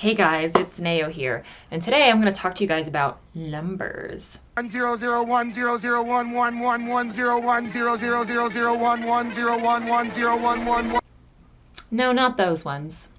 Hey guys, it's Nao here, and today I'm going to talk to you guys about numbers. 10010011111100000111111. No, not those ones.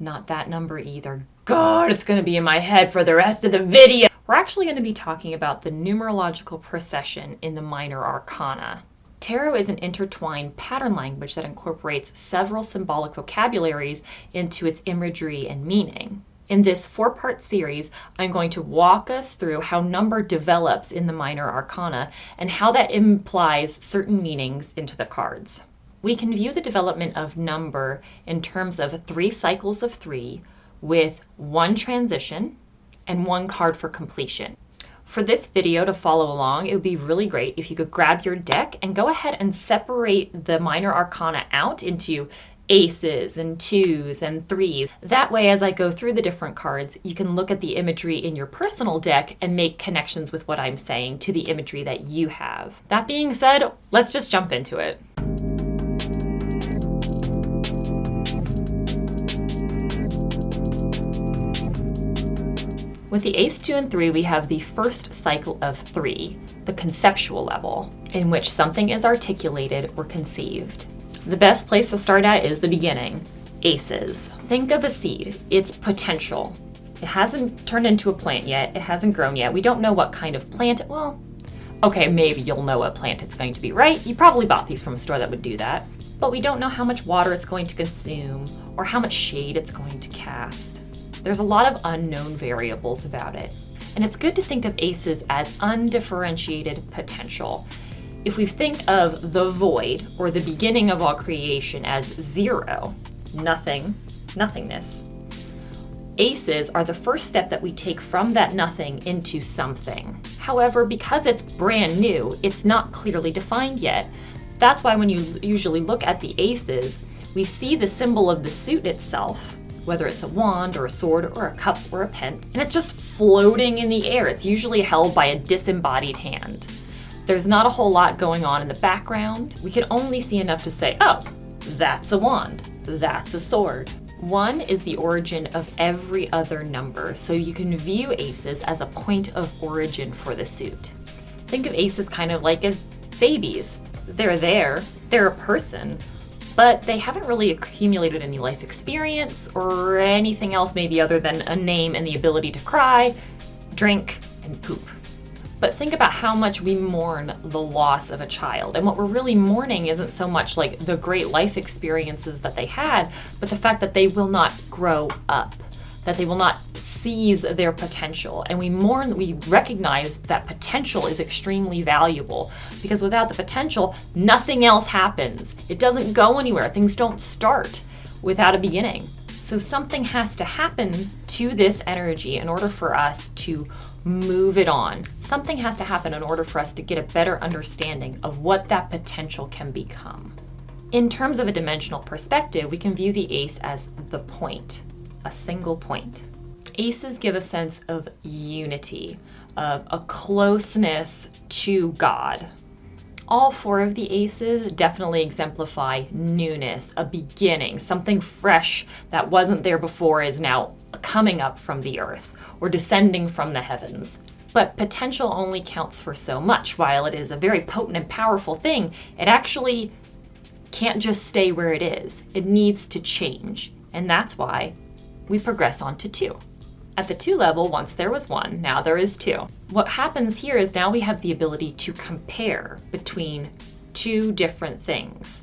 Not that number either. God, it's going to be in my head for the rest of the video. We're actually going to be talking about the numerological procession in the Minor Arcana. Tarot is an intertwined pattern language that incorporates several symbolic vocabularies into its imagery and meaning. In this four-part series, I'm going to walk us through how number develops in the Minor Arcana and how that implies certain meanings into the cards. We can view the development of number in terms of 3 cycles of 3 with 1 transition and 1 card for completion. For this video to follow along, it would be really great if you could grab your deck and go ahead and separate the Minor Arcana out into aces and 2s and 3s. That way, as I go through the different cards, you can look at the imagery in your personal deck and make connections with what I'm saying to the imagery that you have. That being said, let's just jump into it. With the ace, 2, and 3, we have the first cycle of 3, the conceptual level, in which something is articulated or conceived. The best place to start at is the beginning, aces. Think of a seed, its potential. It hasn't turned into a plant yet, it hasn't grown yet. We don't know what kind of plant, well, okay, maybe you'll know what plant it's going to be, right? You probably bought these from a store that would do that. But we don't know how much water it's going to consume or how much shade it's going to cast. There's a lot of unknown variables about it, and it's good to think of aces as undifferentiated potential. If we think of the void, or the beginning of all creation, as 0, nothing, nothingness, aces are the first step that we take from that nothing into something. However, because it's brand new, it's not clearly defined yet. That's why when you usually look at the aces, we see the symbol of the suit itself, whether it's a wand or a sword or a cup or a pen, and it's just floating in the air. It's usually held by a disembodied hand. There's not a whole lot going on in the background. We can only see enough to say, oh, that's a wand, that's a sword. 1 is the origin of every other number, so you can view aces as a point of origin for the suit. Think of aces kind of like as babies. They're there, they're a person, but they haven't really accumulated any life experience or anything else maybe other than a name and the ability to cry, drink, and poop. But think about how much we mourn the loss of a child. And what we're really mourning isn't so much like the great life experiences that they had, but the fact that they will not grow up, that they will not seize their potential. And we mourn, we recognize that potential is extremely valuable, because without the potential, nothing else happens. It doesn't go anywhere. Things don't start without a beginning. So something has to happen to this energy in order for us to move it on. Something has to happen in order for us to get a better understanding of what that potential can become. In terms of a dimensional perspective, we can view the ace as the point, a single point. Aces give a sense of unity, of a closeness to God. All 4 of the aces definitely exemplify newness, a beginning, something fresh that wasn't there before is now coming up from the earth or descending from the heavens. But potential only counts for so much. While it is a very potent and powerful thing, it actually can't just stay where it is. It needs to change, and that's why we progress on to 2. At the 2 level, once there was 1, now there is 2. What happens here is now we have the ability to compare between 2 different things.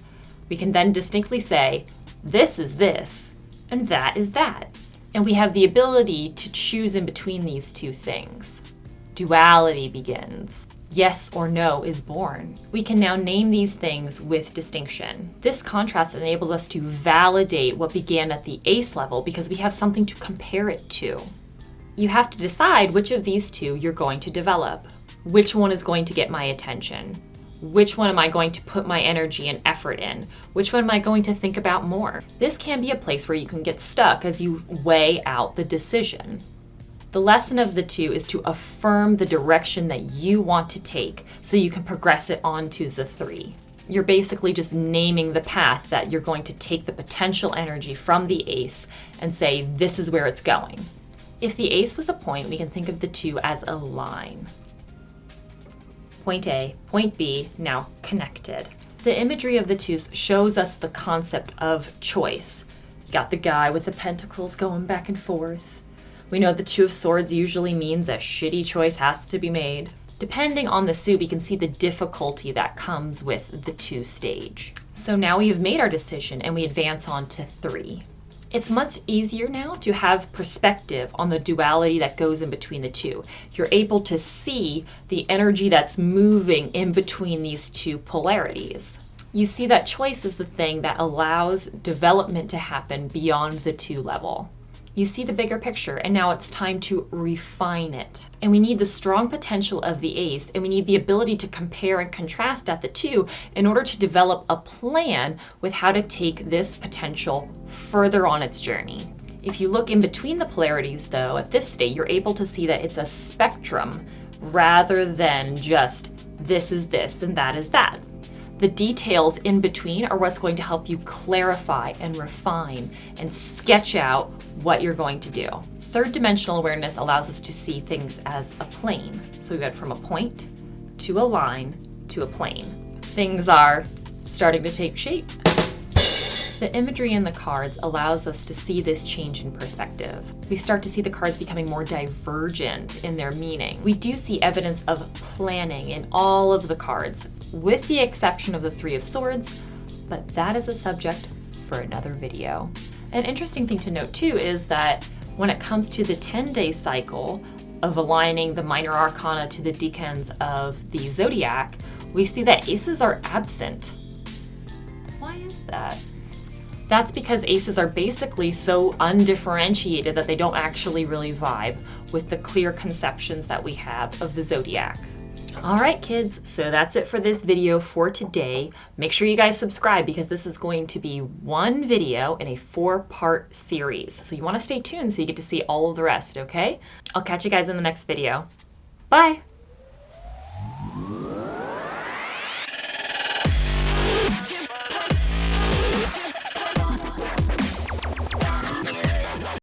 We can then distinctly say, this is this, and that is that. And we have the ability to choose in between these 2 things. Duality begins. Yes or no is born. We can now name these things with distinction. This contrast enables us to validate what began at the ace level because we have something to compare it to. You have to decide which of these 2 you're going to develop. Which one is going to get my attention? Which one am I going to put my energy and effort in? Which one am I going to think about more? This can be a place where you can get stuck as you weigh out the decision. The lesson of the 2 is to affirm the direction that you want to take so you can progress it onto the 3. You're basically just naming the path that you're going to take the potential energy from the ace and say, this is where it's going. If the ace was a point, we can think of the 2 as a line. Point A, point B, now connected. The imagery of the 2s shows us the concept of choice. You got the guy with the pentacles going back and forth. We know the 2 of swords usually means a shitty choice has to be made. Depending on the suit, we can see the difficulty that comes with the 2 stage. So now we have made our decision and we advance on to 3. It's much easier now to have perspective on the duality that goes in between the 2. You're able to see the energy that's moving in between these 2 polarities. You see that choice is the thing that allows development to happen beyond the 2 level. You see the bigger picture, and now it's time to refine it. And we need the strong potential of the ace, and we need the ability to compare and contrast at the 2 in order to develop a plan with how to take this potential further on its journey. If you look in between the polarities, though, at this state, you're able to see that it's a spectrum rather than just this is this and that is that. The details in between are what's going to help you clarify and refine and sketch out what you're going to do. Third dimensional awareness allows us to see things as a plane. So we went from a point to a line to a plane. Things are starting to take shape. The imagery in the cards allows us to see this change in perspective. We start to see the cards becoming more divergent in their meaning. We do see evidence of planning in all of the cards, with the exception of the 3 of Swords, but that is a subject for another video. An interesting thing to note too is that when it comes to the 10-day cycle of aligning the minor arcana to the decans of the zodiac, we see that aces are absent. Why is that? That's because aces are basically so undifferentiated that they don't actually really vibe with the clear conceptions that we have of the zodiac. All right, kids, so that's it for this video for today. Make sure you guys subscribe because this is going to be one video in a 4-part series. So you want to stay tuned so you get to see all of the rest, okay? I'll catch you guys in the next video. Bye!